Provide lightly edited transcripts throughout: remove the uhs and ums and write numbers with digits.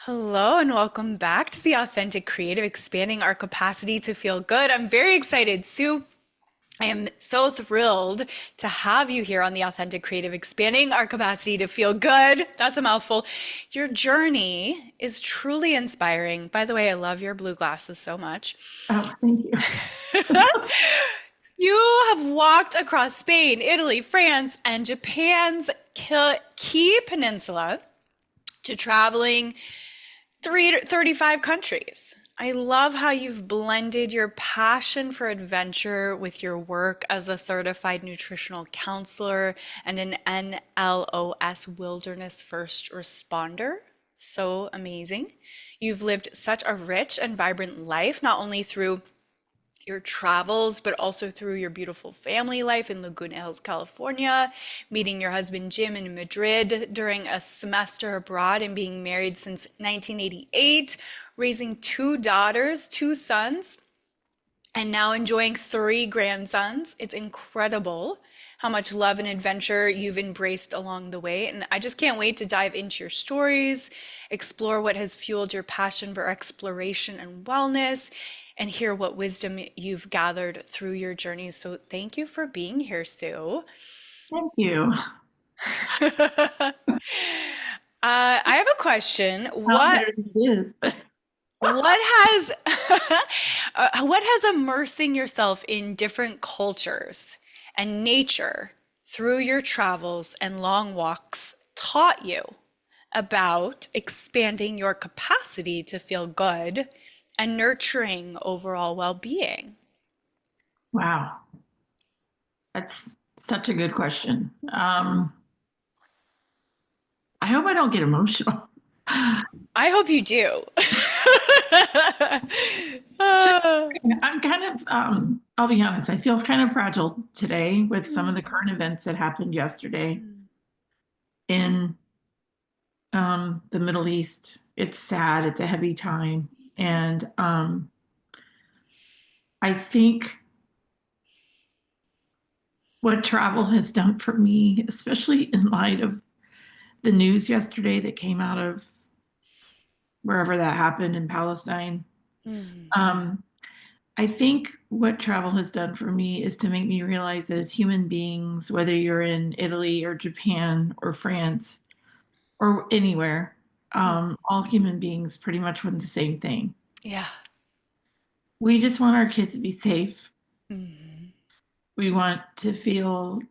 Hello and welcome back to the Authentic Creative, expanding our capacity to feel good. I'm very excited, Sue. I am so thrilled to have you here on the Authentic Creative, expanding our capacity to feel good. That's a mouthful. Your journey is truly inspiring. By the way, I love your blue glasses so much. Oh, thank you. You have walked across Spain, Italy, France, and Japan's key peninsula to traveling 35 countries. I love how you've blended your passion for adventure with your work as a certified nutritional counselor and an NLOS wilderness first responder. So amazing. You've lived such a rich and vibrant life, not only through your travels, but also through your beautiful family life in Laguna Hills, California, meeting your husband Jim in Madrid during a semester abroad and being married since 1988, raising two daughters, two sons, and now enjoying three grandsons. It's incredible how much love and adventure you've embraced along the way. And I just can't wait to dive into your stories, explore what has fueled your passion for exploration and wellness, and hear what wisdom you've gathered through your journey. So thank you for being here, Sue. Thank you. I have a question. How What there it is, but what has what has immersing yourself in different cultures and nature through your travels and long walks taught you about expanding your capacity to feel good and nurturing overall well-being? wow, that's such a good question. I hope I don't get emotional. I hope you do. Just- Ah. I'm kind of, I'll be honest, I feel kind of fragile today with some of the current events that happened yesterday in the Middle East. It's sad, it's a heavy time. And I think what travel has done for me, especially in light of the news yesterday that came out of wherever that happened in Palestine. Mm. Um, I think what travel has done for me is to make me realize that as human beings, whether you're in Italy or Japan or France or anywhere, all human beings pretty much want the same thing. Yeah. We just want our kids to be safe. Mhm. We want to feel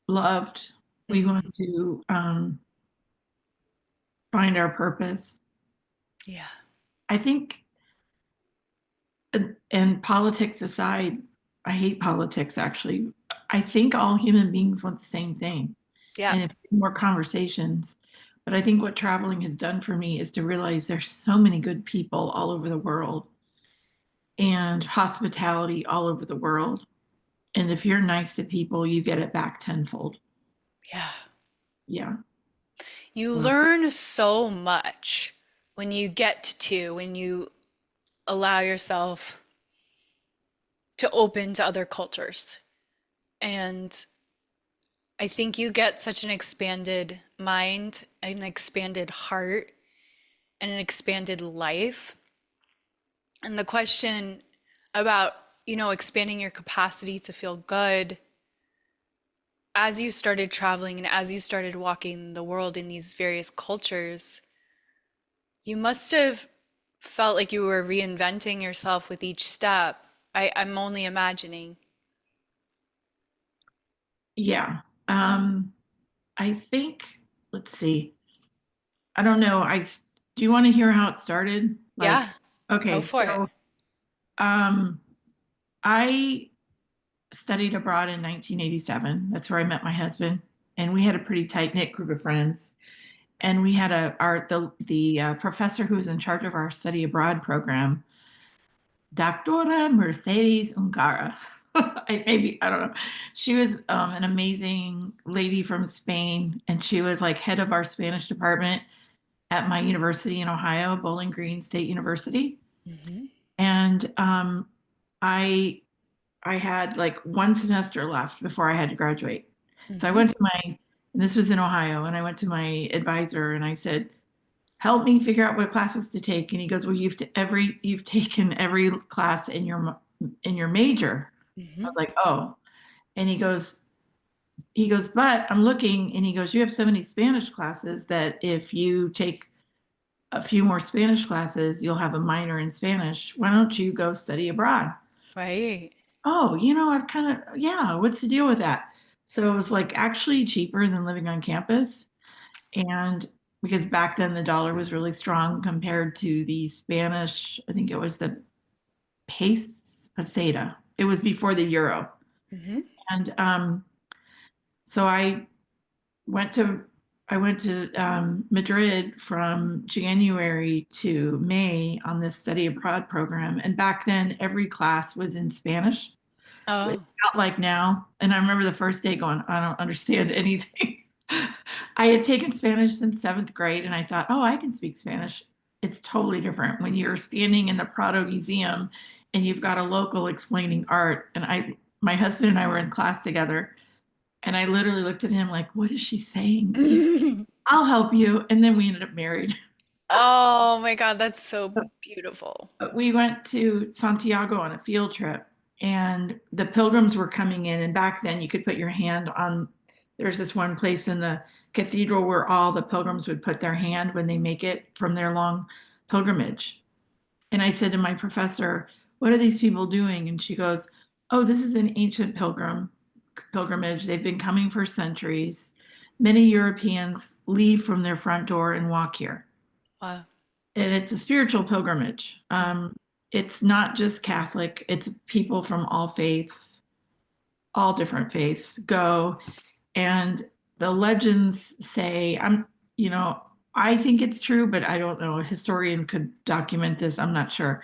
loved. We Mhm. want to find our purpose. Yeah. I think, and politics aside, I hate politics actually. I think all human beings want the same thing. Yeah. And if more conversations. But I think what traveling has done for me is to realize there's so many good people all over the world and hospitality all over the world. And if you're nice to people, you get it back tenfold. Yeah. Yeah. You So, learn so much when you allow yourself to open to other cultures. And I think you get such an expanded mind, an expanded heart, and an expanded life. And the question about, expanding your capacity to feel good as you started traveling and as you started walking the world in these various cultures, you must have felt like you were reinventing yourself with each step. I'm only imagining. yeah. Um, I think, let's see. I don't know. Do you want to hear how it started? Yeah, Like, go okay, for it. so um, I studied abroad in 1987. That's where I met my husband, and we had a pretty tight knit group of friends. And we had the professor who was in charge of our study abroad program, Doctora Mercedes Ungara. I don't know. She was an amazing lady from Spain, and she was like head of our Spanish department at my university in Ohio, Bowling Green State University. Hmm. And I I had like one semester left before I had to graduate. So I Hmm. went to and this was in Ohio, and I went to my advisor and I said, help me figure out what classes to take. And he goes, well, you've taken every class in your major. I was Hmm. like, oh. And he goes, but I'm looking, and he goes, you have so many Spanish classes that if you take a few more Spanish classes, you'll have a minor in Spanish. Why don't you go study abroad? Right. Oh, I've kind of, yeah, what's the deal with that? So it was like actually cheaper than living on campus. And because back then the dollar was really strong compared to the Spanish, I think it was the peseta. It was before the euro. Hmm. And so went to I went to Madrid from January to May on this study abroad program. And back then, every class was in Spanish. It's Oh. not like now. And I remember the first day going, I don't understand anything. I had taken Spanish since seventh grade, and I thought, oh, I can speak Spanish. It's totally different when you're standing in the Prado Museum and you've got a local explaining art. And my husband and I were in class together, and I literally looked at him like, what is she saying? He's, I'll help you. And then we ended up married. Oh my God, that's so beautiful. But we went to Santiago on a field trip, and the pilgrims were coming in. And back then, you could put your hand on, there's this one place in the cathedral where all the pilgrims would put their hand when they make it from their long pilgrimage. And I said to my professor, what are these people doing? And she goes, oh, this is an ancient pilgrimage. They've been coming for centuries. Many Europeans leave from their front door and walk here. Wow. And it's a spiritual pilgrimage. It's not just Catholic, it's people from all faiths, all different faiths go. And the legends say, you know, I think it's true, but I don't know. A historian could document this. I'm not sure.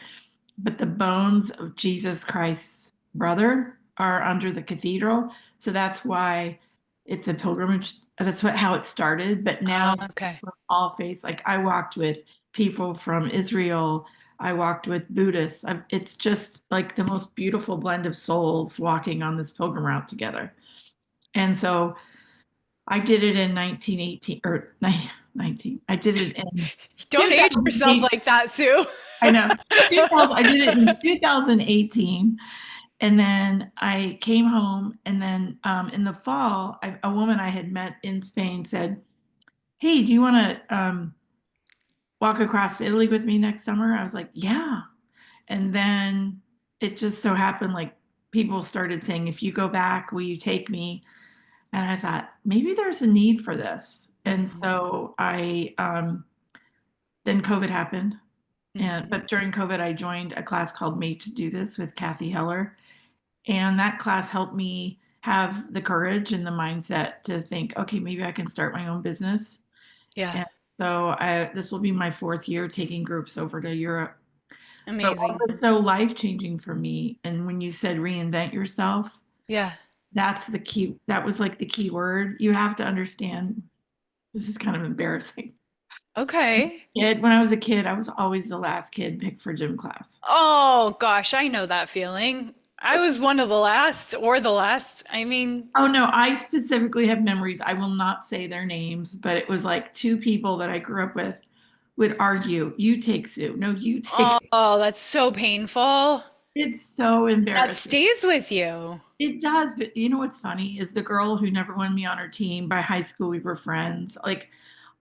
But the bones of Jesus Christ's brother are under the cathedral. So that's why it's a pilgrimage. That's how it started. But now Okay. from all faiths, like I walked with people from Israel, I walked with Buddhists. It's just like the most beautiful blend of souls walking on this pilgrim route together. And so I did it in 1918 or 19. I did it in Don't age yourself 2008. like that, Sue. I know. 2000, I did it in 2018. And then I came home. And then in the fall, a woman I had met in Spain said, hey, do you want to walk across Italy with me next summer? I was like, yeah. And then it just so happened like people started saying, if you go back, will you take me? And I thought, maybe there's a need for this. And Hmm. so then COVID happened. Hmm. But during COVID, I joined a class called Made to Do This with Kathy Heller. And that class helped me have the courage and the mindset to think, okay, maybe I can start my own business. Yeah. And so this will be my fourth year taking groups over to Europe. But what Amazing. was so life changing for me, and when you said reinvent yourself, Yeah. that's the key. That was like the key word. You have to understand. This is kind of embarrassing. Okay. When I was a kid, I was always the last kid picked for gym class. Oh gosh, I know that feeling. I was one of the last or the last. I mean, Oh no, I specifically have memories. I will not say their names, but it was like two people that I grew up with would argue, you take Sue. No, you take. oh, that's so painful. It's so That embarrassing. stays with you. It does, but you know what's funny is the girl who never wanted me on her team. By high school, we were friends. Like,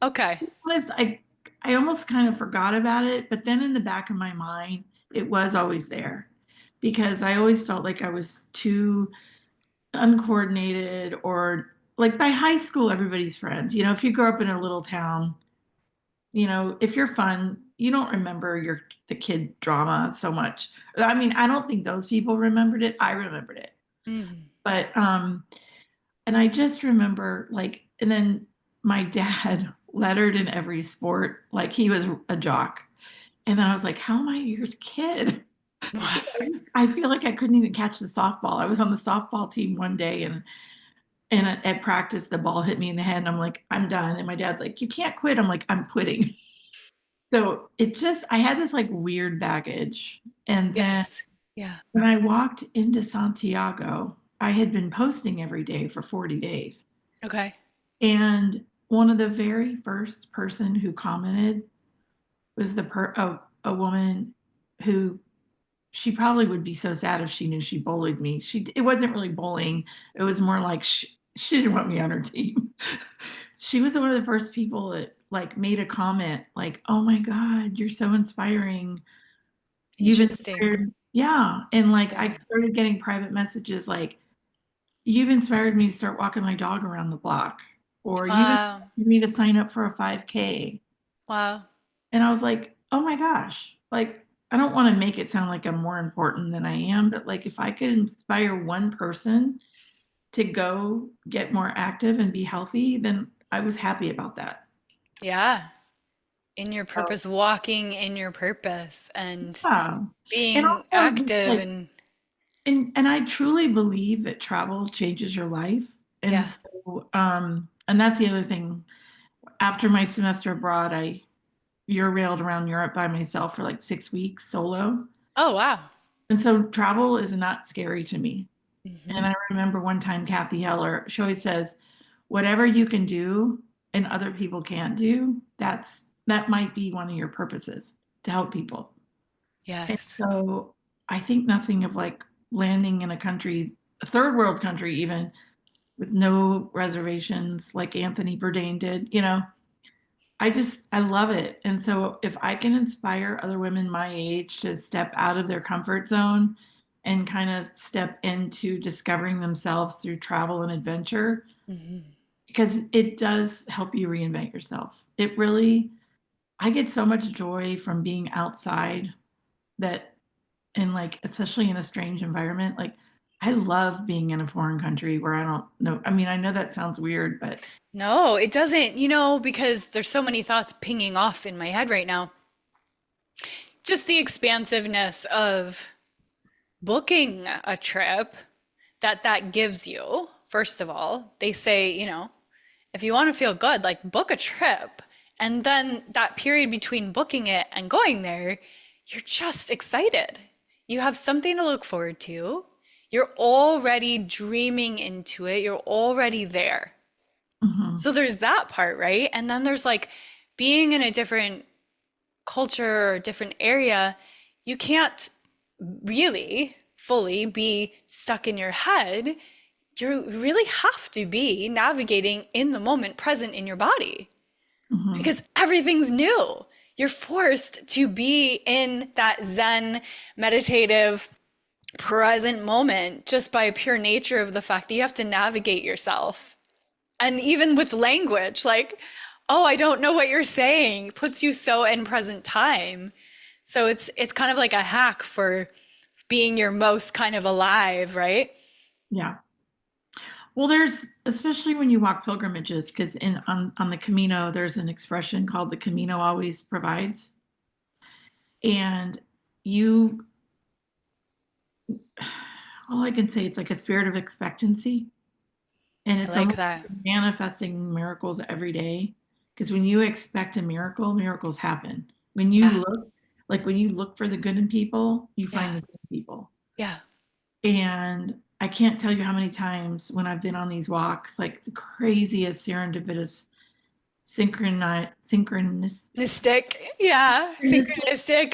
Okay. honest, I almost kind of forgot about it, but then in the back of my mind, it was always there because I always felt like I was too uncoordinated or like by high school, everybody's friends. If you grow up in a little town, if you're fun, you don't remember the kid drama so much. I mean, I don't think those people remembered it. I remembered it. Mm. But and I just remember like, and then my dad lettered in every sport, like he was a jock. And then I was like, how am I your kid? I feel like I couldn't even catch the softball. I was on the softball team one day, and at practice the ball hit me in the head and I'm like, I'm done. And my dad's like, you can't quit. I'm like, I'm quitting. So I had this like weird baggage. And then Yes. Yeah. when I walked into Santiago, I had been posting every day for 40 days. Okay. And one of the very first person who commented was a woman who she probably would be so sad if she knew she bullied me. It wasn't really bullying. It was more like she didn't want me on her team. She was one of the first people that like made a comment like, "Oh my God, you're so inspiring. You've Interesting. inspired." Yeah. And like I Yeah. started getting private messages like, "You've inspired me to start walking my dog around the block," or "You've inspired Wow. me to sign up for a 5K." Wow. And I was like, "Oh my gosh." Like, I don't want to make it sound like I'm more important than I am, but like if I could inspire one person to go get more active and be healthy, then I was happy about that. Yeah. In your So, purpose, walking in your purpose and yeah. And being also just active like and and I truly believe that travel changes your life. And yeah. so and that's the other thing. After my semester abroad, I Eurailed around Europe by myself for like 6 weeks solo. Oh, wow. And so travel is not scary to me. And Hmm. I remember one time Kathy Heller, she always says, whatever you can do and other people can't do, that might be one of your purposes to help people. And Yes. so I think nothing of like landing in a country, a third world country even, with no reservations like Anthony Bourdain did, I love it. And so if I can inspire other women my age to step out of their comfort zone and kind of step into discovering themselves through travel and adventure, Hmm. because it does help you reinvent yourself. It really, I get so much joy from being outside that, and like, especially in a strange environment, like, I love being in a foreign country where I don't know. I mean, I know that sounds weird, but No, it doesn't, because there's so many thoughts pinging off in my head right now. Just the expansiveness of booking a trip that gives you, first of all. They say, if you want to feel good, like book a trip. And then that period between booking it and going there, you're just excited. You have something to look forward to. You're already dreaming into it. You're already there. mhm, So there's that part, right? And then there's like being in a different culture or different area, you can't really fully be stuck in your head. You really have to be navigating in the moment, present in your body, mhm, because everything's new. You're forced to be in that Zen, meditative, present moment just by pure nature of the fact that you have to navigate yourself. And even with language, like, oh, I don't know what you're saying, puts you so in present time. So it's kind of like a hack for being your most kind of alive, right? yeah. Well, there's especially when you walk pilgrimages, because in on the Camino, there's an expression called the Camino always provides. And you all I can say it's like a spirit of expectancy. And I it's like almost that. like manifesting miracles every day. Because when you expect a miracle, miracles happen. Yeah, When you look for the good in people, you yeah, find the good in people. yeah. And I can't tell you how many times when I've been on these walks, like the craziest serendipitous synchronous Mystic, yeah, synchronistic synchronistic synchronistic.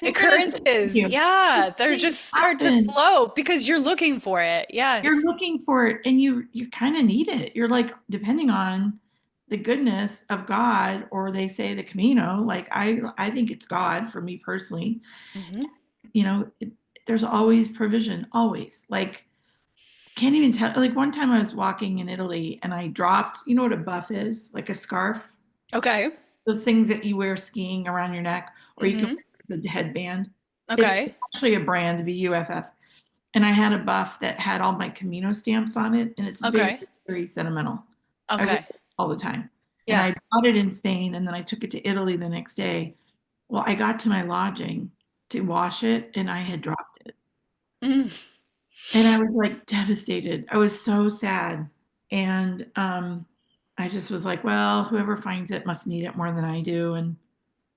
Thank occurrences. you. Yeah, Just they're things just start to happen. flow because you're looking for it. You're Yes. looking for it and you kind of need it. You're like, depending on the goodness of God, or they say the Camino, like I think it's God for me personally. Hmm. You know, there's always provision, always. Like can't even tell. Like one time I was walking in Italy and I dropped, you know what a buff is? Like a scarf, Okay. those things that you wear skiing around your neck, or you can Hmm. wear the headband. It's Okay. actually a brand, BUFF. And I had a buff that had all my Camino stamps on it, and it's very, Okay. very sentimental. I wear Okay. it all the time. And Yeah. I bought it in Spain, and then I took it to Italy the next day. Well, I got to my lodging to wash it, and I had dropped it. Mm. And I was like devastated. I was so sad. And I just was like, well, whoever finds it must need it more than I do, and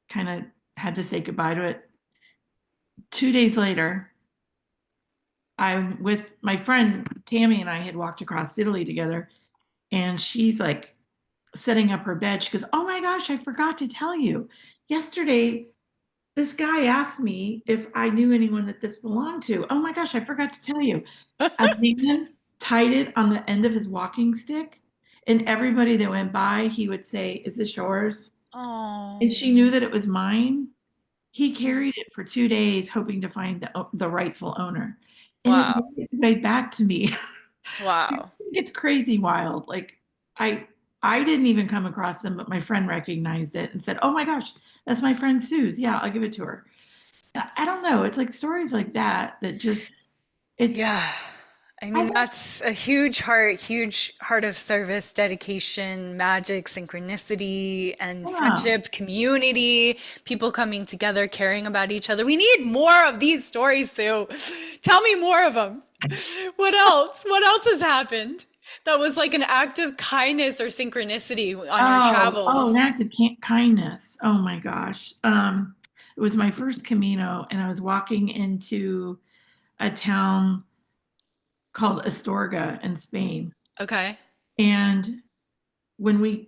kind of had to say goodbye to it. 2 days later, I'm with my friend Tammy, and I had walked across Italy together, and she's like setting up her bed. She goes, "Oh my gosh, I forgot to tell you. yesterday this guy asked me if I knew anyone that this belonged to. Oh my gosh, I forgot to tell you. A man tied it on the end of his walking stick, and everybody that went by, he would say, "Is this yours?" And she Oh. knew that it was mine. He carried it for 2 days, hoping to find the rightful owner, and it Wow. made its way back to me. Wow. It's crazy wild. Like I I didn't even come across them, but my friend recognized it and said, "Oh my gosh, that's my friend Sue's. Yeah, I'll give it to her." And I don't know. It's like stories like that that just it's Yeah. I I mean, don't that's a huge heart of service, dedication, magic, synchronicity, and know. friendship, community, people coming together, caring about each other. We need more of these stories, Sue. Tell me more of them. What else? What else has happened that was like an act of kindness or synchronicity on your Oh, an travels? act of kindness. Oh my gosh. It was my first Camino, and I was walking into a town called Astorga in Spain. Okay. And when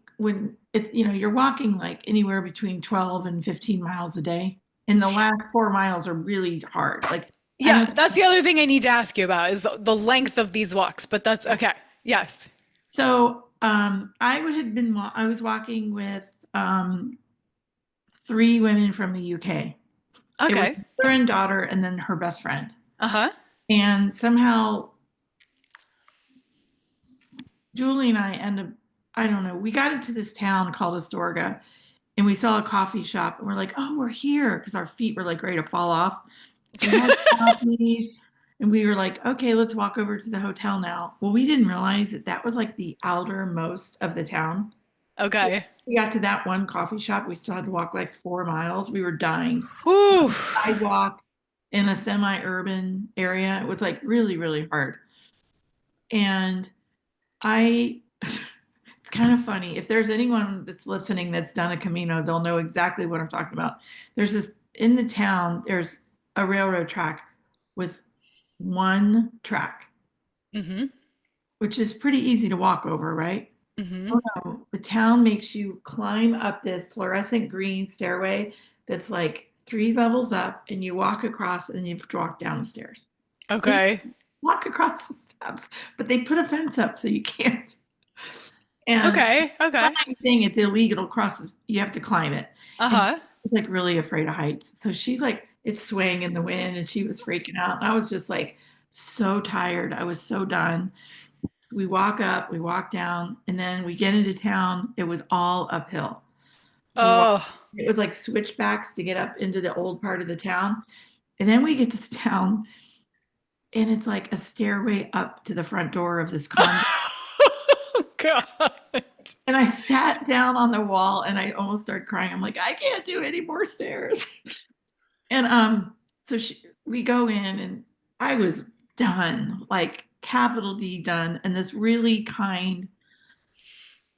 it's, you're walking like anywhere between 12 and 15 miles a day. And the last 4 miles are really hard. Like I Yeah, must, that's the other thing I need to ask you about is the length of these walks, but that's okay. Yes. so I was walking with three women from the UK. It was Okay. mother and daughter and then her best friend. Uh-huh. And somehow Julie and I end up, I don't know, we got into this town called Astorga, and we saw a coffee shop and we're like, oh, we're here because our feet were like ready to fall off. So we had coffees and we were like, okay, let's walk over to the hotel now. Well, we didn't realize that that was like the outermost of the town. So Okay. we got to that one coffee shop. We still had to walk like 4 miles. We were dying. Whew. Sidewalk in a semi-urban area. It was like really, really hard. And I it's kind of funny. If there's anyone that's listening that's done a Camino, they'll know exactly what I'm talking about. There's this in the town, there's a railroad track with one track, Mm-hmm. which is pretty easy to walk over, right? Mm-hmm. Oh no, the town makes you climb up this fluorescent green stairway that's like 3 levels up, and you walk across and you have to walk down the stairs. And Okay. walk across the steps, but they put a fence up so you can't. And Okay. Okay. funny thing, it's illegal to cross this. You have to climb it. And Uh-huh. she's like really afraid of heights. So she's like, it's swaying in the wind and she was freaking out. And I was just like so tired. I was so done. We walk up, we walk down, and then we get into town. It was all uphill. So we walk, Oh. it was like switchbacks to get up into the old part of the town. And then we get to the town and it's like a stairway up to the front door of this condo. Oh God. And I sat down on the wall and I almost started crying. I'm like, I can't do any more stairs. And so we go in and I was done, like capital D done. And this really kind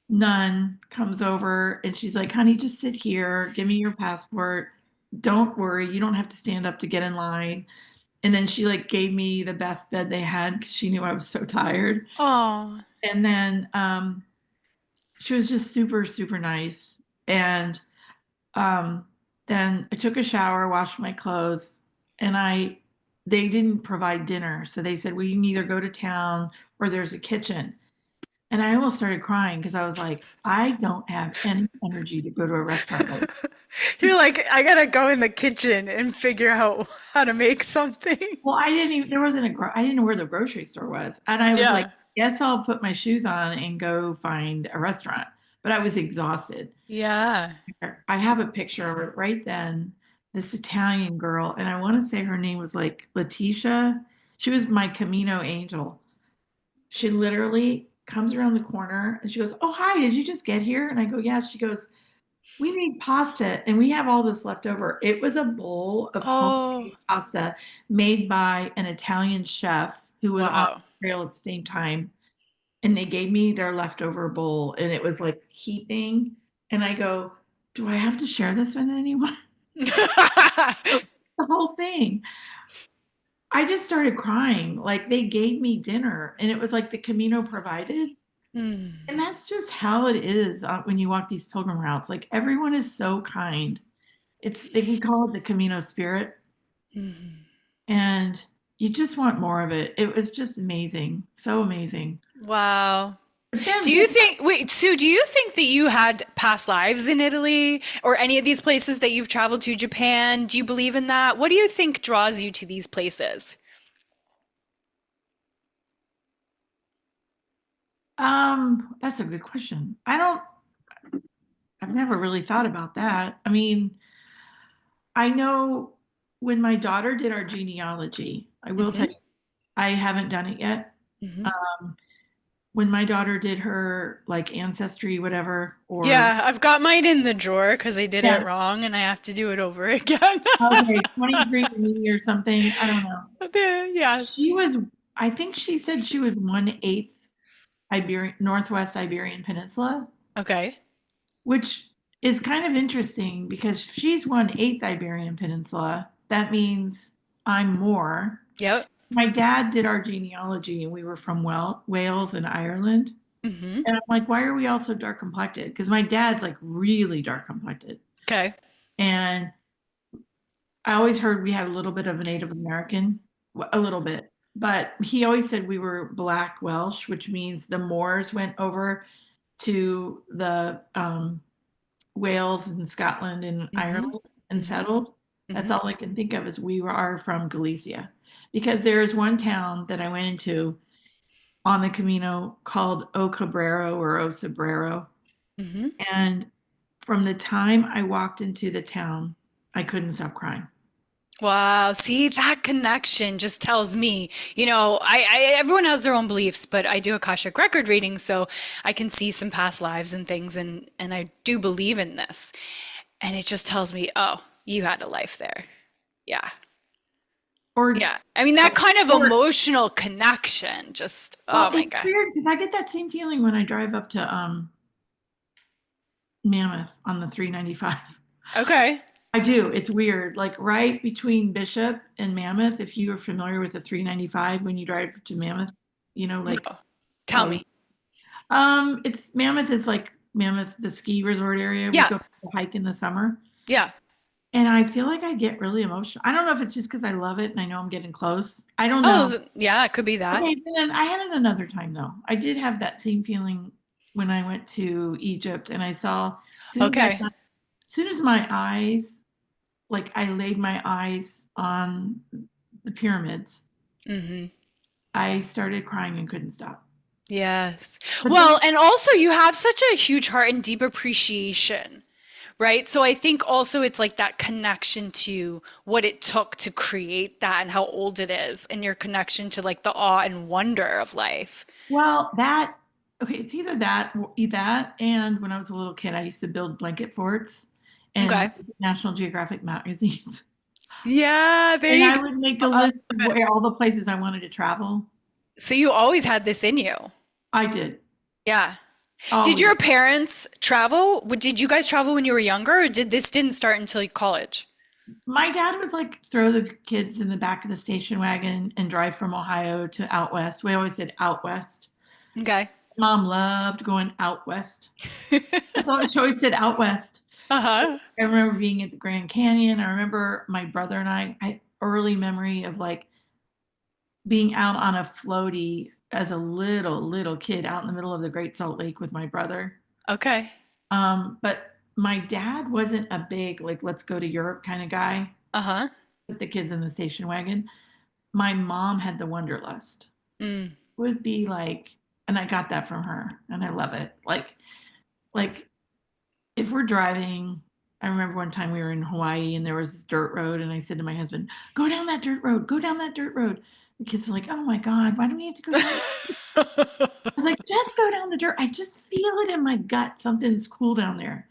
nun comes over and she's like, honey, just sit here, give me your passport. Don't worry, you don't have to stand up to get in line. And then she like gave me the best bed they had because she knew I was so tired. Oh. And then she was just super, super nice. And um, then I took a shower, washed my clothes, and they didn't provide dinner. So they said, well, you can either go to town or there's a kitchen. And I almost started crying because I was like, I don't have any energy to go to a restaurant right You're like, I gotta go in the kitchen and figure out how to make something. Well, I didn't even, there wasn't I didn't know where the grocery store was. And I was like, Yeah. guess I'll put my shoes on and go find a restaurant. But I was exhausted. Yeah. I have a picture of it right then. This Italian girl, and I want to say her name was like Letitia. She was my Camino angel. She literally comes around the corner and she goes, oh, hi, did you just get here? And I go, yeah. She goes, we made pasta and we have all this left over. It was a bowl of Oh. homemade pasta made by an Italian chef who was on Wow. trail at the same time. And they gave me their leftover bowl and it was like heaping. And I go, do I have to share this with anyone? The whole thing. I just started crying. Like they gave me dinner and it was like the Camino provided. Hmm. And that's just how it is when you walk these pilgrim routes. Like everyone is so kind. we call it the Camino spirit, Mhm. and you just want more of it. It was just amazing, so amazing. Wow. But then Do you think, wait, Sue, do you think that you had past lives in Italy or any of these places that you've traveled to, Japan? Do you believe in that? What do you think draws you to these places? that's a good question. I've never really thought about that. I mean, I know when my daughter did our genealogy, I will tell Hmm. you, I haven't done it yet. Hmm. Um, when my daughter did her like ancestry, whatever, or Yeah, I've got mine in the drawer because I did it yeah, wrong and I have to do it over again. okay, 23 and me or something. I don't know. Yes. She was, I think she said she was 1/8 Iberian, Northwest Iberian Peninsula, Okay. which is kind of interesting because if she's 1/8 Iberian Peninsula, that means I'm more. Yep. My dad did our genealogy and we were from Wales and Ireland. Hmm. And I'm like, why are we all so dark complected? Because my dad's like really dark complected. Okay. And I always heard we had a little bit of a Native American, a little bit, but he always said we were Black Welsh, which means the Moors went over to the Wales and Scotland and Hmm. Ireland and Hmm. settled. That's Hmm. all I can think of is we are from Galicia. Because there is one town that I went into on the Camino called O Cabrero or O Sobrero. Hmm. And from the time I walked into the town, I couldn't stop crying. Wow. See, that connection just tells me, everyone has their own beliefs, but I do Akashic record reading, so I can see some past lives and things, and I do believe in this. And it just tells me, oh, you had a life there. Yeah. Or, Yeah. I mean, that kind of or emotional connection, just, well, oh my it's God. weird because I get that same feeling when I drive up to Mammoth on the 395. Okay. I do. It's weird. Like right between Bishop and Mammoth, if you are familiar with the 395 when you drive to Mammoth, like No. Tell oh me. it's Mammoth is like Mammoth, the ski resort area. We Yeah. go hike in the summer. Yeah. And I feel like I get really emotional. I don't know if it's just because I love it and I know I'm getting close. I don't Oh, know. yeah, it could be that. Okay, then I had it another time though. I did have that same feeling when I went to Egypt and I saw as soon as Okay. soon as my eyes, like I laid my eyes on the pyramids, Hmm. I started crying and couldn't stop. Yes. But then, Well, and also you have such a huge heart and deep appreciation, right? So I think also it's like that connection to what it took to create that and how old it is, and your connection to like the awe and wonder of life. well, okay, it's either that and when I was a little kid, I used to build blanket forts and Okay. National Geographic magazines. Yeah, there And you I go. would make a Uh, list of where all the places I wanted to travel. So you always had this in you. I did. Yeah. Did Always. your parents travel? Did you guys travel when you were younger, or didn't start until college? My dad was like throw the kids in the back of the station wagon and drive from Ohio to out west. We always said out west. Okay. Mom loved going out west. So she always said out west. Uh-huh. I remember being at the Grand Canyon. I remember my brother and I early memory of like being out on a floaty as a little kid out in the middle of the Great Salt Lake with my brother. Okay. But my dad wasn't a big like let's go to Europe kind of guy. Uh-huh. Put the kids in the station wagon. My mom had the wanderlust. Mm. Would be like, and I got that from her, and I love it. Like if we're driving, I remember one time we were in Hawaii and there was this dirt road, and I said to my husband, "Go down that dirt road. Go down that dirt road." The kids were like, "Oh my God, why do we have to go down?" I was like, "Just go down the dirt. I just feel it in my gut. Something's cool down there."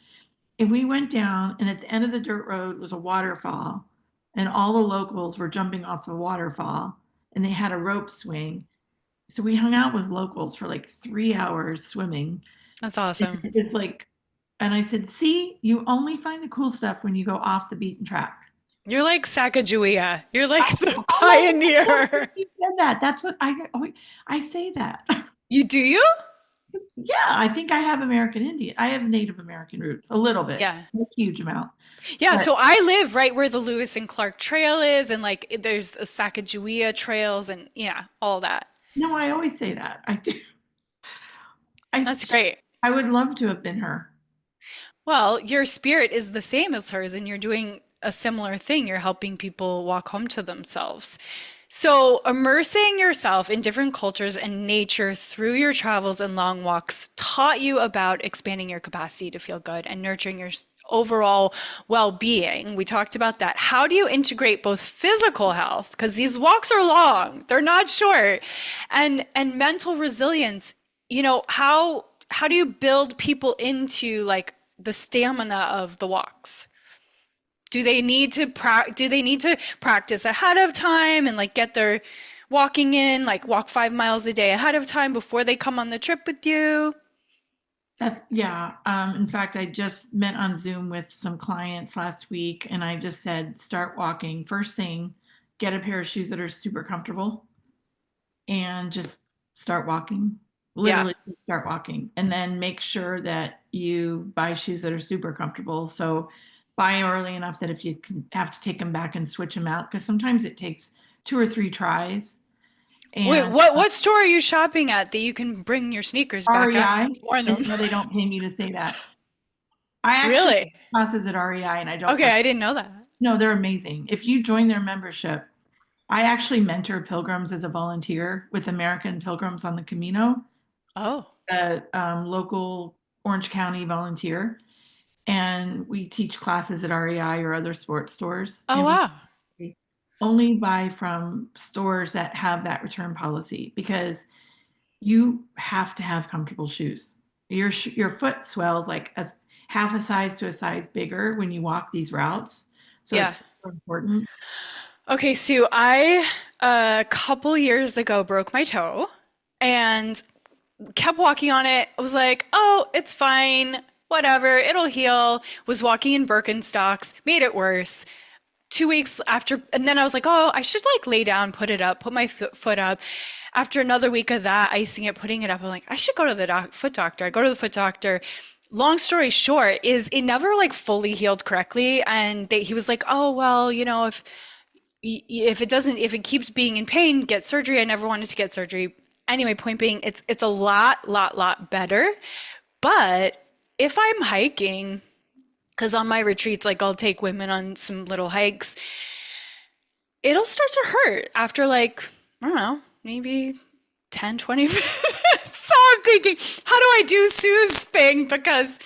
And we went down, and at the end of the dirt road was a waterfall, and all the locals were jumping off the waterfall, and they had a rope swing. So we hung out with locals for like 3 hours swimming. That's awesome. It's like, and I said, see, you only find the cool stuff when you go off the beaten track. You're like Sacagawea. You're like the Oh my God, pioneer. you said that. That's what I say that. You do you? Yeah, I think I have American Indian. I have Native American roots, a little bit, Yeah. not a huge amount. Yeah, But so I live right where the Lewis and Clark Trail is, and like there's a Sacagawea trails, and yeah, all that. no, I always say that. I do. I That's great. I would love to have been her. Well, your spirit is the same as hers, and you're doing a similar thing. You're helping people walk home to themselves. So, immersing yourself in different cultures and nature through your travels and long walks taught you about expanding your capacity to feel good and nurturing your overall well-being. We talked about that. How do you integrate both physical health, because these walks are long, they're not short, and mental resilience? How do you build people into like the stamina of the walks? Do they need to practice ahead of time and like get their walking in, like walk 5 miles a day ahead of time before they come on the trip with you? That's yeah. In fact, I just met on Zoom with some clients last week, and I just said, start walking. First thing, get a pair of shoes that are super comfortable, and just start walking. Yeah. Literally just start walking, and then make sure that you buy shoes that are super comfortable. So buy 'em early enough that if you can, have to take them back and switch them out, because sometimes it takes 2 or 3 tries. Wait, And what store are you shopping at that you can bring your sneakers back after REI, you've worn and them? no, they don't pay me to say that. I actually Really? take classes at REI, and I don't Okay, recommend. I didn't know that. No, they're amazing. If you join their membership, I actually mentor pilgrims as a volunteer with American Pilgrims on the Camino, Oh. a local Orange County volunteer, and we teach classes at REI or other sports stores, Oh and we wow. only buy from stores that have that return policy because you have to have comfortable shoes. Your foot swells like a half a size to a size bigger when you walk these routes, so Yeah. it's so important. Okay, Sue, I a couple years ago broke my toe and kept walking on it. I was like, oh, it's fine. Whatever, it'll heal. Was walking in Birkenstocks, made it worse. 2 weeks after, and then I was like, oh, I should like lay down, put it up, put my foot up. After another week of that, icing it, putting it up, I'm like, I should go to the foot doctor. I go to the foot doctor. Long story short is it never like fully healed correctly. And he was like, oh, well, if it keeps being in pain, get surgery. I never wanted to get surgery. Anyway, point being, it's a lot better. But if I'm hiking, because on my retreats, like I'll take women on some little hikes, it'll start to hurt after like, I don't know, maybe 10, 20 minutes. So I'm thinking, how do I do Sue's thing? Because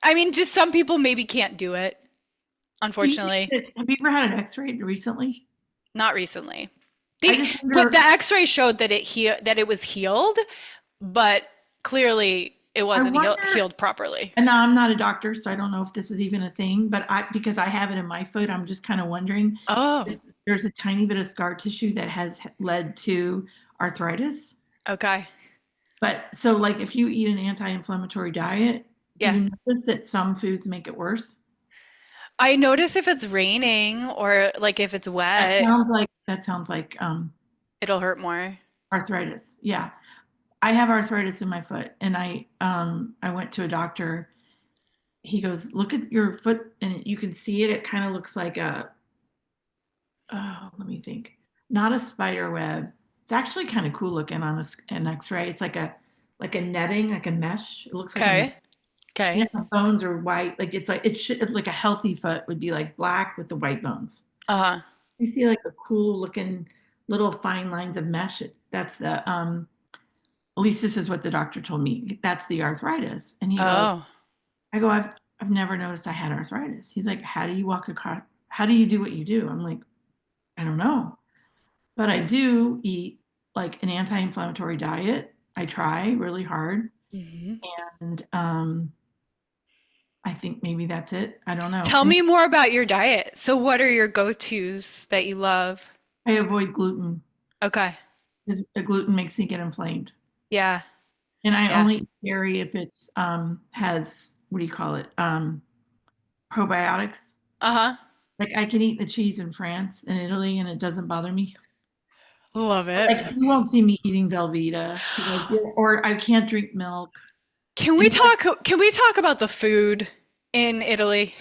I mean, just some people maybe can't do it, Do you think unfortunately. have you ever had an X-ray recently? Not recently. I The just but the wonder. X-ray showed that it was healed, but clearly it I wasn't wonder. healed properly. And now I'm not a doctor, so I don't know if this is even a thing. But I, because I have it in my foot, I'm just kind of wondering Oh, if there's a tiny bit of scar tissue that has led to arthritis. okay. But so, like, if you eat an anti-inflammatory diet, do Yeah. you notice that some foods make it worse? I notice if it's raining or like if it's wet, That sounds like it'll hurt more. arthritis. Yeah, I have arthritis in my foot, and I went to a doctor. He goes, "Look at your foot, and you can see it. It kind of looks like a oh, let me think, not a spider web. It's actually kind of cool looking on an X-ray. It's like a netting, like a mesh. It looks like a net. Okay. Yeah, Okay. the bones are white. Like it's like it should like a healthy foot would be like black with the white bones. Uh-huh. You see like a cool looking little fine lines of mesh. That's the at least this is what the doctor told me. That's the arthritis. And he goes, Oh. I go, I've never noticed I had arthritis. He's like, how do you walk across? How do you do what you do? I'm like, I don't know, but I do eat like an anti-inflammatory diet. I try really hard, Mhm. and I think maybe that's it. I don't know. Tell And me more about your diet. So what are your go-tos that you love? I avoid gluten Okay. because gluten makes me get inflamed. Yeah. And I Yeah. only eat dairy if it's has what do you call it? Probiotics. Uh-huh. Like I can eat the cheese in France and Italy and it doesn't bother me. Love it. Like you won't see me eating Velveeta 'cause or I can't drink milk. Can we And so, talk about the food in Italy?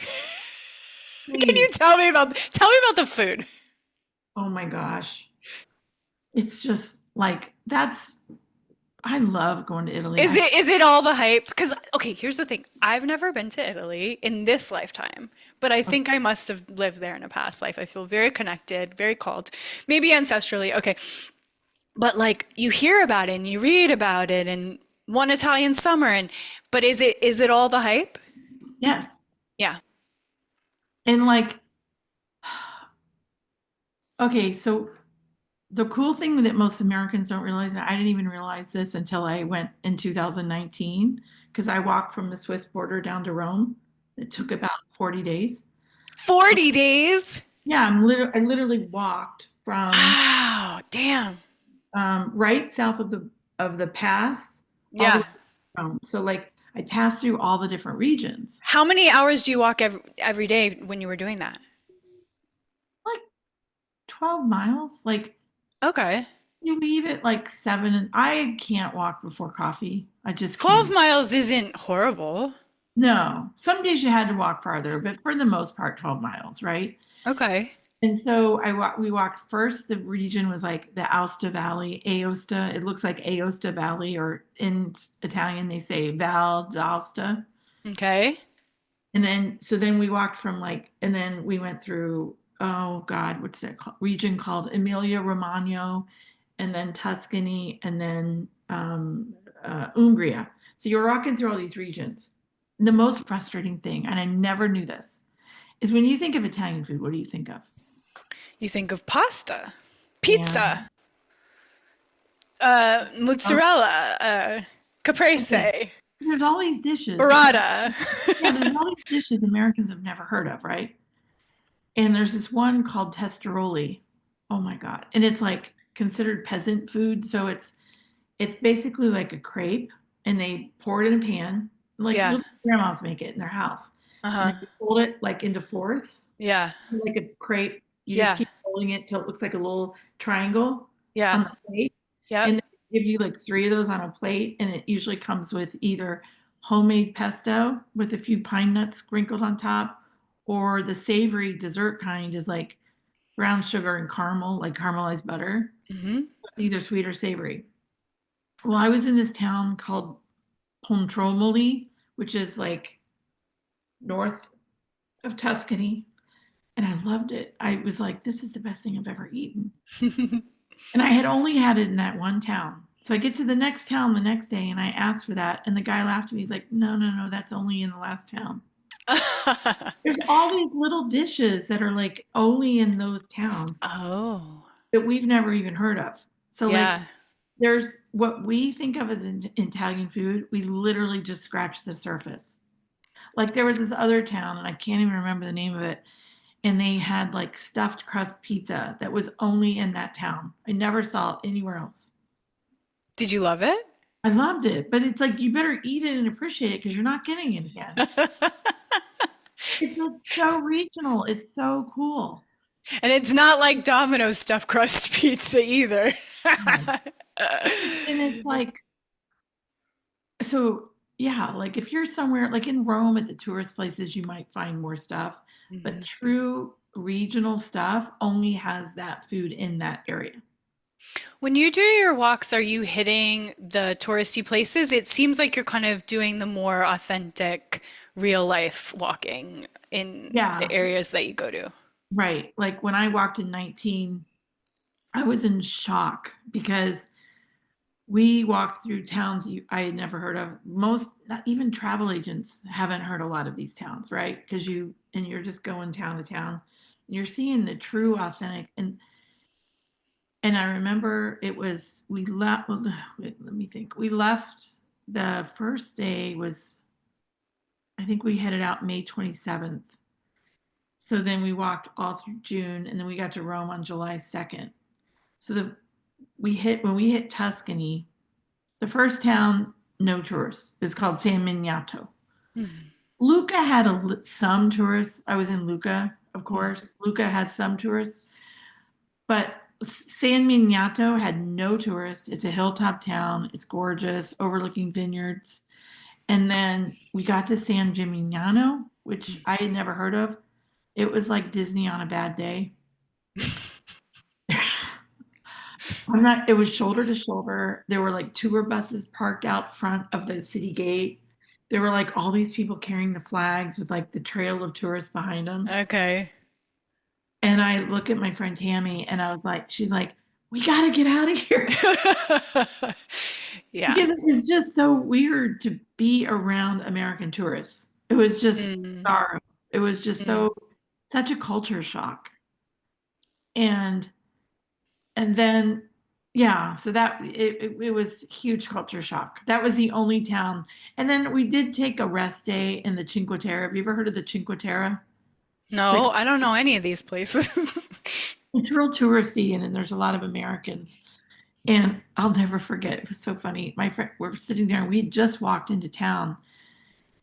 Can you please, tell me about the food? oh my gosh, it's just like I love going to Italy. Is it all the hype? Because okay, here's the thing. I've never been to Italy in this lifetime, but I think I must have lived there in a past life. I feel very connected, very called, maybe ancestrally. Okay, but like you hear about it and you read about it and one Italian summer and but is it all the hype? Yes, Yeah. and like, okay, so the cool thing that most Americans don't realize, and I didn't even realize this until I went in 2019, because I walked from the Swiss border down to Rome. It took about 40 days. 40 days? Yeah, I literally walked from Wow, damn. right south of the pass all the way Yeah. to Rome. So like I passed through all the different regions. How many hours do you walk every day when you were doing that? Like 12 miles. Like Okay. you leave at like 7 and I can't walk before coffee. I just 12 can't. miles isn't horrible. No, some days you had to walk farther, but for the most part, 12 miles, right? Okay. And so we walked first. The region was like the Aosta Valley, Aosta. It looks like Aosta Valley, or in Italian, they say Val d'Aosta. Okay. And then, so then we walked from like, and then we went through, oh God, what's that region called? Emilia Romagna, and then Tuscany, and then Umbria. So you're walking through all these regions. The most frustrating thing, and I never knew this, is when you think of Italian food, what do you think of? You think of pasta, Yeah. pizza, Um, mozzarella, okay. caprese, There's all these dishes. burrata. Yeah, there's all these dishes Americans have never heard of, right? And there's this one called testeroli. Oh my God. And it's like considered peasant food. So it's basically like a crepe and they pour it in a pan, like Yeah. little grandmas make it in their house. And Uh-huh. then you fold it like into fourths, Yeah. like a crepe. You just Yeah. keep folding it till it looks like a little triangle Yeah. on the plate. Yep. And they give you like three of those on a plate. And it usually comes with either homemade pesto with a few pine nuts sprinkled on top, or the savory dessert kind is like brown sugar and caramel, like caramelized butter. Hmm. It's either sweet or savory. Well, I was in this town called Pontromoli, which is like north of Tuscany, and I loved it. I was like, this is the best thing I've ever eaten. And I had only had it in that one town. So I get to the next town the next day and I asked for that. And the guy laughed at me. He's like, no, no, no, that's only in the last town. There's all these little dishes that are like only in those towns Oh, that we've never even heard of. So like yeah. there's what we think of as Italian food, we literally just scratch the surface. Like there was this other town, and I can't even remember the name of it, and they had like stuffed crust pizza that was only in that town. I never saw it anywhere else. Did you love it? I loved it, but it's like you better eat it and appreciate it because you're not getting it again. It's like so regional. It's so cool. And it's not like Domino's stuffed crust pizza either. No. And it's like, so yeah, like if you're somewhere like in Rome at the tourist places, you might find more stuff, but Mhm. true regional stuff only has that food in that area. When you do your walks, are you hitting the touristy places? It seems like you're kind of doing the more authentic, real life walking in the Yeah, areas that you go to. right. Like when I walked in 19, I was in shock because we walked through towns I had never heard of. Most, not even travel agents haven't heard a lot of these towns, right? Because you're just going town to town. And you're seeing the true authentic. And I remember it was, we left, well, wait, let me think. We left, the first day was, I think we headed out May 27th. So then we walked all through June and then we got to Rome on July 2nd. So when we hit Tuscany, the first town, no tourists, is called San Miniato. Mhm. Lucca had some tourists. I was in Lucca, of course. Lucca has some tourists, but San Miniato had no tourists. It's a hilltop town. It's gorgeous, overlooking vineyards. And then we got to San Gimignano, which I had never heard of. It was like Disney on a bad day. It was shoulder to shoulder. There were like tour buses parked out front of the city gate. There were like all these people carrying the flags with like the trail of tourists behind them. Okay. And I look at my friend Tammy and I was like, she's like, we got to get out of here. Yeah. Because it was just so weird to be around American tourists. It was just Mm, bizarre. It was just mm. such a culture shock. And then yeah, so it was huge culture shock. That was the only town. And then we did take a rest day in the Cinque Terre. Have you ever heard of the Cinque Terre? It's like No, I don't know any of these places. it's real touristy and then there's a lot of Americans. And I'll never forget. It was so funny. My friend, we're sitting there and we had just walked into town.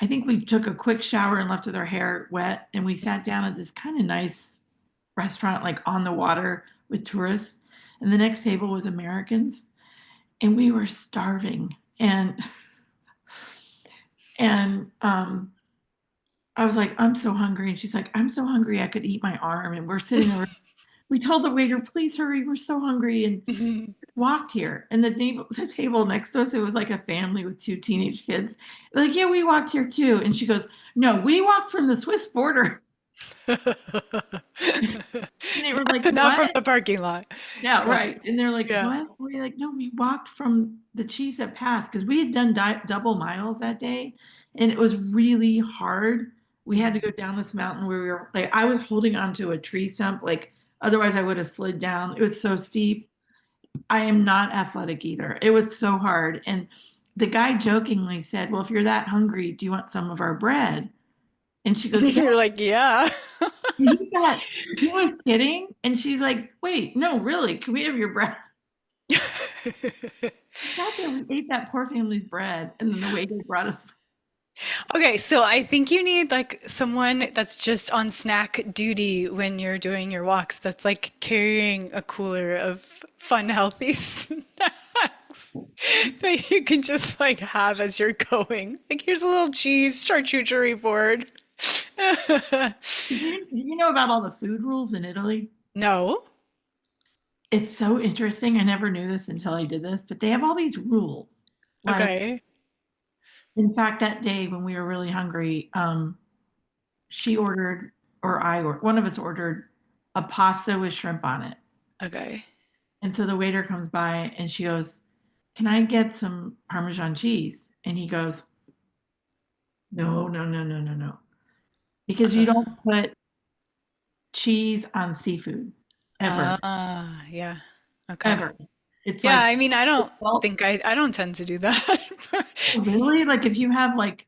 I think we took a quick shower and left with our hair wet, and we sat down at this kind of nice restaurant, like on the water with tourists. And the next table was Americans, and we were starving. And I was like, I'm so hungry. And she's like, I'm so hungry I could eat my arm. And we're sitting there. We told the waiter, please hurry, we're so hungry. And Mhm. walked here. And the table next to us, it was like a family with two teenage kids. Like, yeah, we walked here too. And she goes, no, we walked from the Swiss border. And they were like, Not from what? the parking lot. Yeah, Yeah. right. And they're like, Yeah. what? We're like, no, we walked from the cheese that passed because we had done double miles that day. And it was really hard. We had to Mhm. go down this mountain where we were like, I was holding onto a tree stump. Like, otherwise I would have slid down. It was so steep. I am not athletic either. It was so hard. And the guy jokingly said, well, if you're that hungry, do you want some of our bread? And she goes, yeah. You're like, yeah. And he was kidding. And she's like, wait, no, really, can we have your bread? We sat there, we ate that poor family's bread. And then the waiter brought us. Okay, so I think you need like someone that's just on snack duty when you're doing your walks, that's like carrying a cooler of fun, healthy snacks that you can just like have as you're going. Like, here's a little cheese charcuterie board. Do you know about all the food rules in Italy? No? It's so interesting. I never knew this until I did this, but they have all these rules. Like, Okay. in fact, that day when we were really hungry, she ordered, or one of us ordered a pasta with shrimp on it. Okay. And so the waiter comes by and she goes, can I get some Parmesan cheese? And he goes, no, no, no, no, no, no. Because you Uh, don't put cheese on seafood ever, yeah. Okay. ever. It's Yeah, like, I mean, I don't salt. think I don't tend to do that. Really? Like if you have like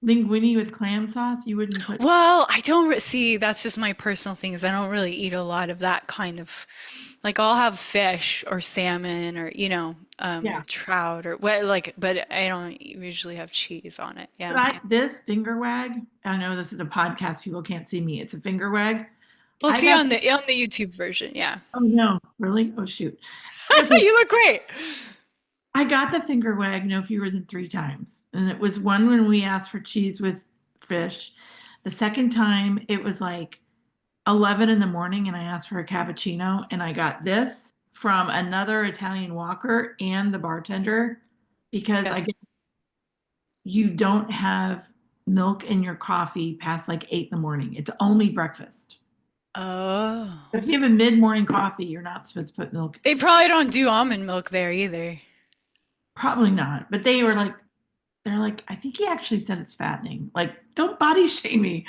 linguine with clam sauce, you wouldn't put, Well, I don't see, that's just my personal thing is I don't really eat a lot of that kind of like I'll have fish or salmon or yeah. trout or what like but I don't usually have cheese on it. But Yeah. this finger wag, I know this is a podcast, people can't see me. It's a finger wag. We'll I see got, on the YouTube version. Yeah. oh no, really? Oh shoot. Okay, You look great. I got the finger wag no fewer than three times. And it was one when we asked for cheese with fish. The second time it was like 11 in the morning and I asked for a cappuccino and I got this from another Italian walker and the bartender because I Yeah. guess you don't have milk in your coffee past like 8 in the morning. It's only breakfast. Oh. If you have a mid-morning coffee, you're not supposed to put milk. They probably don't do almond milk there either. Probably not. But they're like, I think he actually said it's fattening. Like, don't body shame me.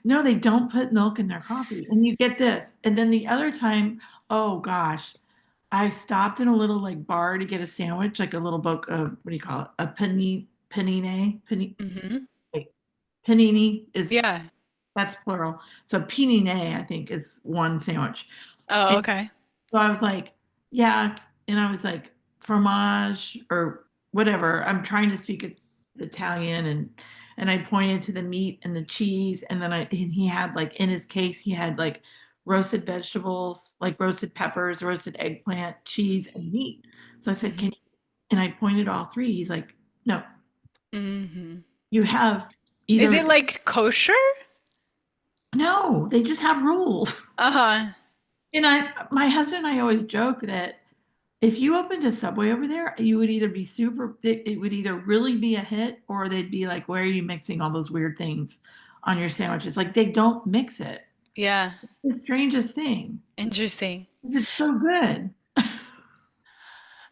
No, they don't put milk in their coffee. And you get this. And then the other time, oh gosh, I stopped in a little like bar to get a sandwich, like a little book of what do you call it? A Hmm. wait, panini is Yeah. that's plural. So pinine, I think, is one sandwich. Oh, And okay. so I was like, yeah. And I was like, fromage or whatever. I'm trying to speak Italian and I pointed to the meat and the cheese. And then and he had like in his case, he had like roasted vegetables, like roasted peppers, roasted eggplant, cheese, and meat. So I said, Hmm. and I pointed all three. He's like, no. Hmm. You have Is it either, like kosher? no, they just have rules. Uh-huh. And my husband and I always joke that if you opened a Subway over there, you would either be super, it would either really be a hit or they'd be like, why are you mixing all those weird things on your sandwiches? Like they don't mix it. Yeah. The strangest thing. Interesting. It's so good.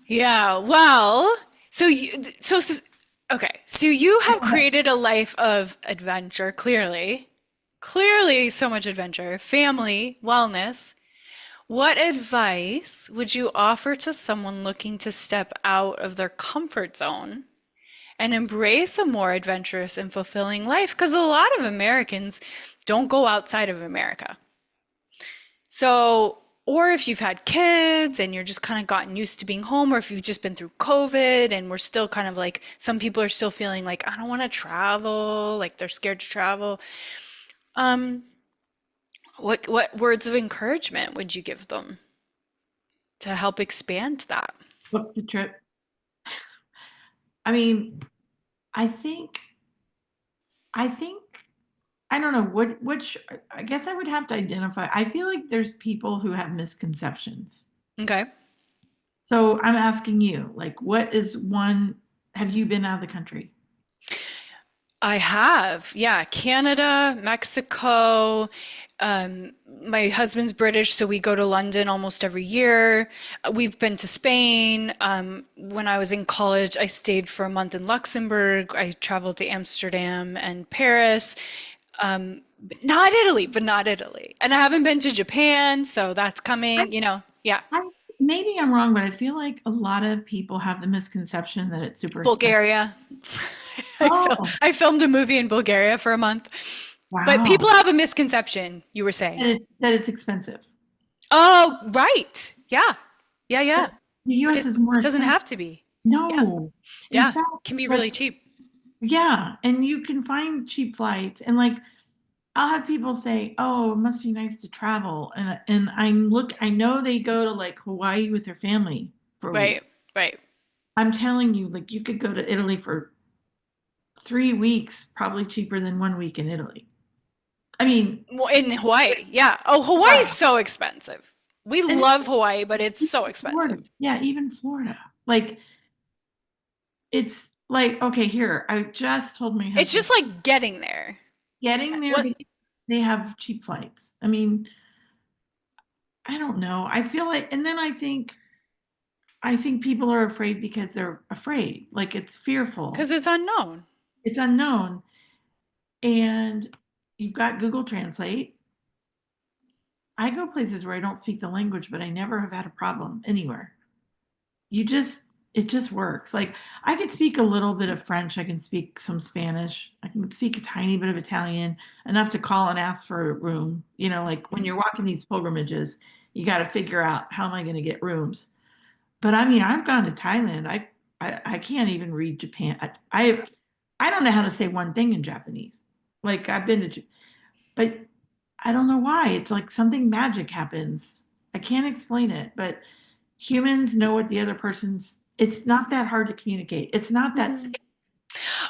Yeah. Well, okay. So you have created a life of adventure, clearly. Clearly so much adventure, family, wellness. What advice would you offer to someone looking to step out of their comfort zone and embrace a more adventurous and fulfilling life? Because a lot of Americans don't go outside of America. So, or if you've had kids and you're just kind of gotten used to being home, or if you've just been through COVID and we're still kind of like, some people are still feeling like, I don't want to travel, like they're scared to travel. Um, what words of encouragement would you give them to help expand that? Book the trip. I mean, I think, I think, I don't know which, I guess I would have to identify. I feel like there's people who have misconceptions. Okay. So I'm asking you, like, what is one, have you been out of the country? I have, yeah, Canada, Mexico. My husband's British, so we go to London almost every year. We've been to Spain. When I was in college, I stayed for a month in Luxembourg. I traveled to Amsterdam and Paris. But not Italy, but not Italy. And I haven't been to Japan, so that's I, coming, yeah. I maybe I'm wrong, but I feel like a lot of people have the misconception that it's super expensive. Bulgaria. Oh, I filmed a movie in Bulgaria for a month. But wow. people have a misconception, you were saying. That it's expensive. Oh, right. Yeah. Yeah, But yeah. the But US it is more it doesn't expensive. have to be. Yeah. No. In Yeah. fact, Can be like, really cheap. yeah, and you can find cheap flights and like I'll have people say, "Oh, it must be nice to travel," and I know they go to like Hawaii with their family for a week. Right. Right. I'm telling you, like you could go to Italy for 3 weeks, probably cheaper than 1 week in Italy. I mean, Well, in Hawaii. Yeah. Oh, Hawaii's yeah, so expensive. We and love Hawaii, but it's even so Florida, expensive. yeah, even Florida. Like it's like okay, here I just told my It's husband just like getting there. getting there, What? but they have cheap flights. I mean, I don't know. I feel like, and then I think people are afraid because they're afraid. Like it's Because fearful. it's unknown. It's unknown. And you've got Google Translate. I go places where I don't speak the language, but I never have had a problem anywhere. You just, it just works. Like I can speak a little bit of French. I can speak some Spanish. I can speak a tiny bit of Italian, enough to call and ask for a room. Like when you're walking these pilgrimages, you got to figure out how am I going to get rooms. But I mean, I've gone to Thailand. I can't even read Japan. I don't know how to say one thing in Japanese. Like I've been to, but I don't know why. It's like something magic happens. I can't explain it, but humans know what the other person's. It's not that hard to communicate. It's not that scary.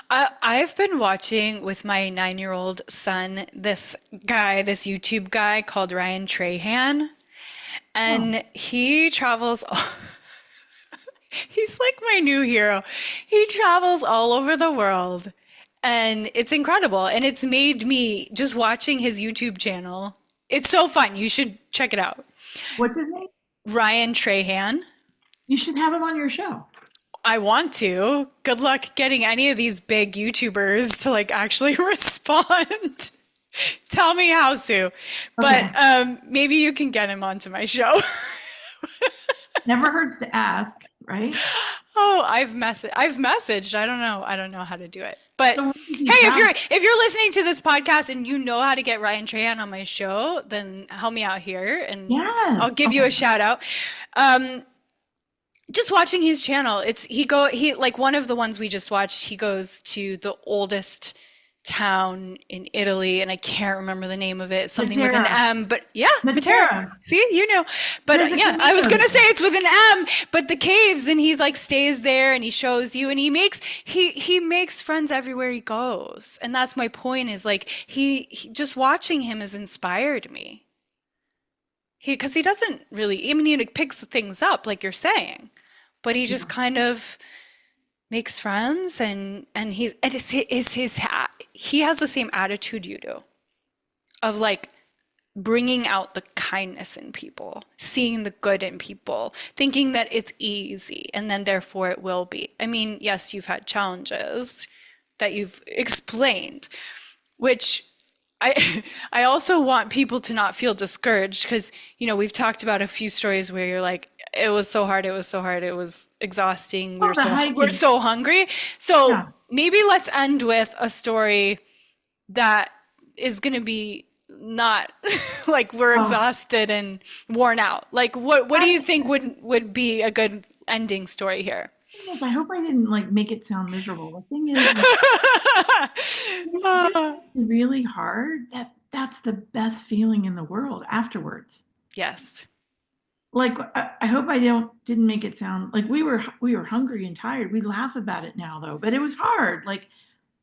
I've been watching with my 9-year-old son this YouTube guy called Ryan Trahan, Oh, and he travels. He's like my new hero. He travels all over the world, and it's incredible. And it's made me just watching his YouTube channel. It's so fun. You should check it out. what's his name? Ryan Trahan. You should have him on your show. I want to. Good luck getting any of these big YouTubers to like actually respond. Tell me how, Sue. But Okay. maybe you can get him onto my show. Never hurts to ask, right? Oh, I've messaged. I don't know. I don't know how to do it. But So what does he hey, if you're travel? if you're listening to this podcast and you know how to get Ryan Trahan on my show, then help me out here and I'll Yes. give you Okay. a shout out. Um, just watching his channel, he like one of the ones we just watched, he goes to the oldest town in Italy, and I can't remember the name of it. Something with an Matera. M, but yeah, Matera. Matera. See, you know. But There's a yeah, I was Camino gonna say there. it's with an M, but the caves, and he's like stays there, and he shows you, and he makes friends everywhere he goes, and that's my point. Is like he just watching him has inspired me. Because he doesn't really, I mean, he like, picks things up like you're saying, but he just Yeah. kind of makes friends, and he has the same attitude you do of like bringing out the kindness in people, seeing the good in people, thinking that it's easy and then therefore it will be. I mean, yes, you've had challenges that you've explained, which I also want people to not feel discouraged because, we've talked about a few stories where you're like, it was so hard, it was so hard, it was exhausting, Oh, the we're hiking. so hungry. So Yeah. maybe let's end with a story that is going to be not like we're Oh, exhausted and worn out. Like what do I, you think would be a good ending story here? thing is, I hope I didn't like make it sound miserable. The thing is, like, when it's really hard, that's the best feeling in the world afterwards. Yes. Like, I hope I didn't make it sound like we were hungry and tired. We laugh about it now though, but it was hard. Like,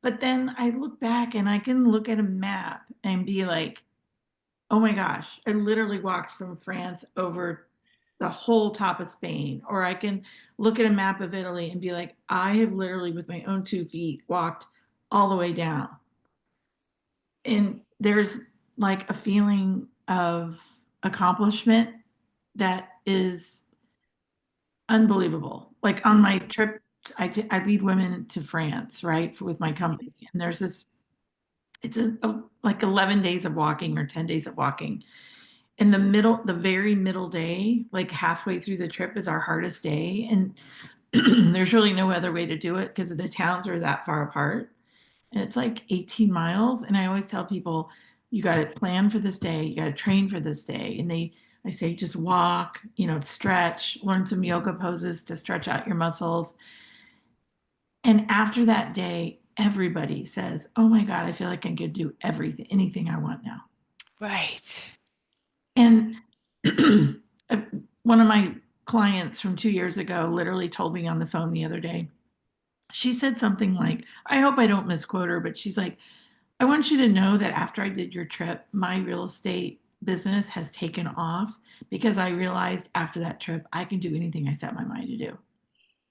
but then I look back and I can look at a map and be like, oh my gosh, I literally walked from France over the whole top of Spain. Or I can look at a map of Italy and be like, I have literally, with my own 2 feet, walked all the way down. And there's like a feeling of accomplishment that is unbelievable. Like on my trip, I lead women to France, right, with my Mhm. company. And there's this, it's like 11 days of walking or 10 days of walking. In the middle, the very middle day, like halfway through the trip, is our hardest day. And there's really no other way to do it because the towns are that far apart. And it's like 18 miles. And I always tell people, you got to plan for this day, you got to train for this day. And I say, just walk, stretch, learn some yoga poses to stretch out your muscles. And after that day, everybody says, oh my God, I feel like I could do everything, anything I want now. Right. And one of my clients from 2 years ago literally told me on the phone the other day, she said something like, I hope I don't misquote her, but she's like, I want you to know that after I did your trip, my real estate business has taken off because I realized after that trip, I can do anything I set my mind to do.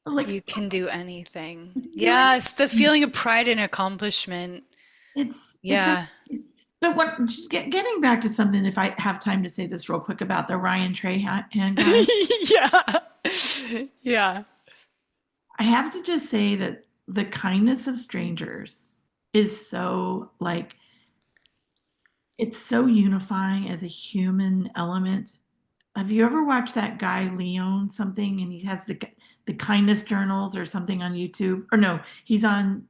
I was like, You can do anything. you can do Yes, the anything. feeling of pride and accomplishment. It's a, Yeah. but getting back to something, if I have time to say this real quick about the Ryan Trahan guy, Yeah. Yeah. I have to just say that the kindness of strangers is so like it's so unifying as a human element. Have you ever watched that guy Leon something and he has the kindness journals or something on YouTube? Or no, he's on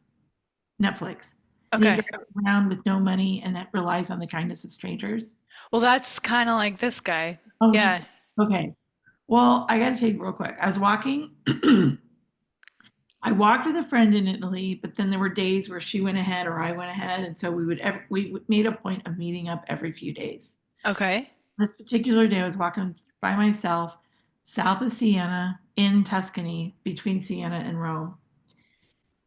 Netflix. And he Okay. drives around with no money and that relies on the kindness of strangers. Well, that's kind of like this guy. Oh, Yeah. just okay. Well, I got to tell you real quick. I was walking I walked with a friend in Italy, but then there were days where she went ahead or I went ahead, and so we made a point of meeting up every few days. Okay. This particular day, I was walking by myself south of Siena in Tuscany, between Siena and Rome,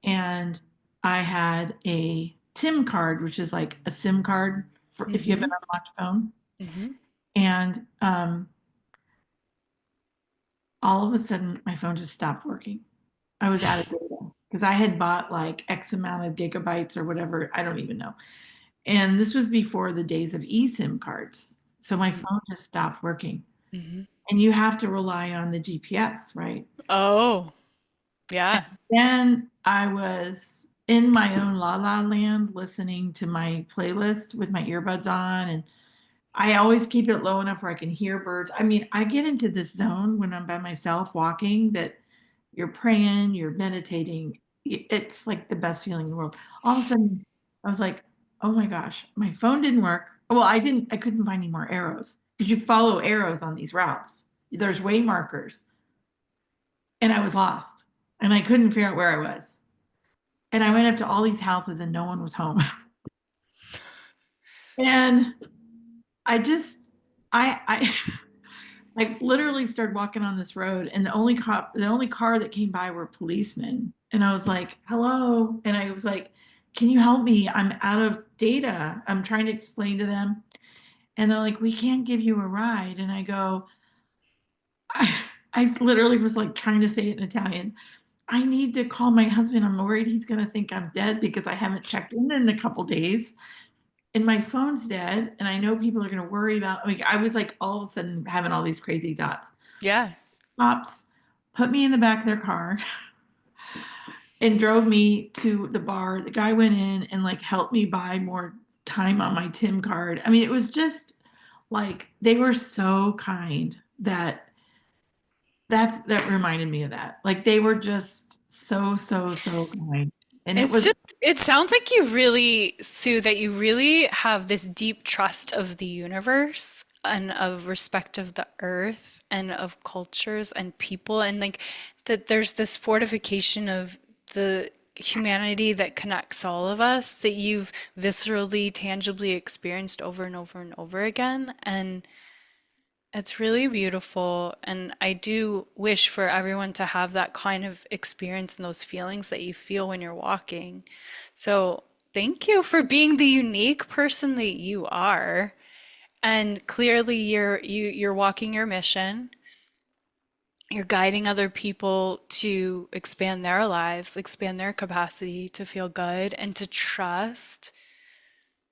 and I had a TIM card, which is like a SIM card for if you have an Mm-hmm. unlocked phone, Mm-hmm. and all of a sudden my phone just stopped working. I was out of data because I had bought like X amount of gigabytes or whatever. I don't even know. And this was before the days of eSIM cards. So my phone just stopped working. Mm-hmm. And you have to rely on the GPS, right? Oh, yeah. Then I was in my own la la land listening to my playlist with my earbuds on. And I always keep it low enough where I can hear birds. I mean, I get into this zone when I'm by myself walking that you're praying, you're meditating. It's like the best feeling in the world. All of a sudden, I was like, oh my gosh, my phone didn't work. Well, I couldn't find any more arrows because you follow arrows on these routes. There's way markers. And I was lost and I couldn't figure out where I was. And I went up to all these houses and no one was home. And I just, I I literally started walking on this road, and the only car that came by were policemen. And I was like, hello. And I was like, can you help me? I'm out of data. I'm trying to explain to them. And they're like, we can't give you a ride. And I go, I, I literally was like trying to say it in Italian. I need to call my husband. I'm worried he's going to think I'm dead because I haven't checked in a couple days. And my phone's dead. And I know people are going to worry about, like, I was like all of a sudden having all these crazy thoughts. Yeah. Cops put me in the back of their car and drove me to the bar. The guy went in and like helped me buy more time on my Tim card. I mean, it was just like they were so kind that that reminded me of that. Like they were just so kind. And it It's was just, it sounds like you really, Sue, that you really have this deep trust of the universe and of respect of the earth and of cultures and people, and like that there's this fortification of the humanity that connects all of us that you've viscerally, tangibly experienced over and over and over again. And it's really beautiful, and I do wish for everyone to have that kind of experience and those feelings that you feel when you're walking. So, thank you for being the unique person that you are. And clearly you're walking your mission. You're guiding other people to expand their lives, expand their capacity to feel good and to trust.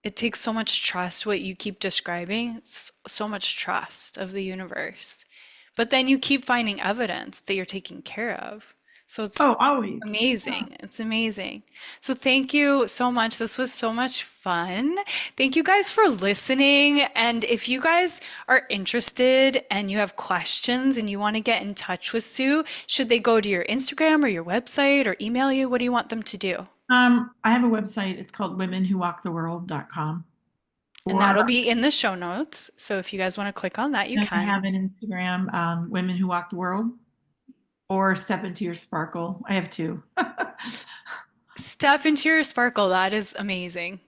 It takes so much trust, what you keep describing, so much trust of the universe. But then you keep finding evidence that you're taken care of. So it's oh always. amazing. It's amazing. So thank you so much. This was so much fun. Thank you guys for listening. And if you guys are interested and you have questions and you want to get in touch with Sue, should they go to your Instagram or your website or email you? What do you want them to do? I have a website. It's called womenwhowalktheworld.com. And Or that'll be in the show notes. So if you guys want to click on that, you I can. have an Instagram, Women Who Walk the World, or Step Into Your Sparkle. I have two. Step into your sparkle. That is amazing.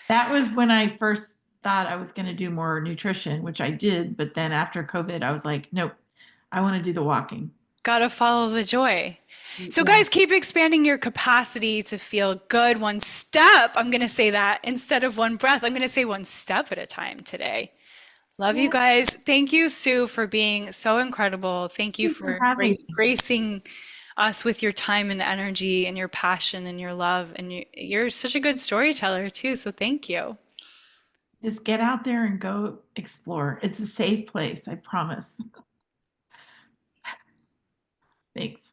That was when I first thought I was going to do more nutrition, which I did. But then after COVID, I was like, nope, I want to do the walking. Gotta follow the joy. So, Yeah. guys, keep expanding your capacity to feel good one step. I'm going to say that instead of one breath. I'm going to say one step at a time today. Love you Yeah. guys. Thank you, Sue, for being so incredible. Thank you Thanks for for having me. gracing us with your time and energy and your passion and your love. And you're such a good storyteller, too. So, thank you. Just get out there and go explore. It's a safe place, I promise. Thanks.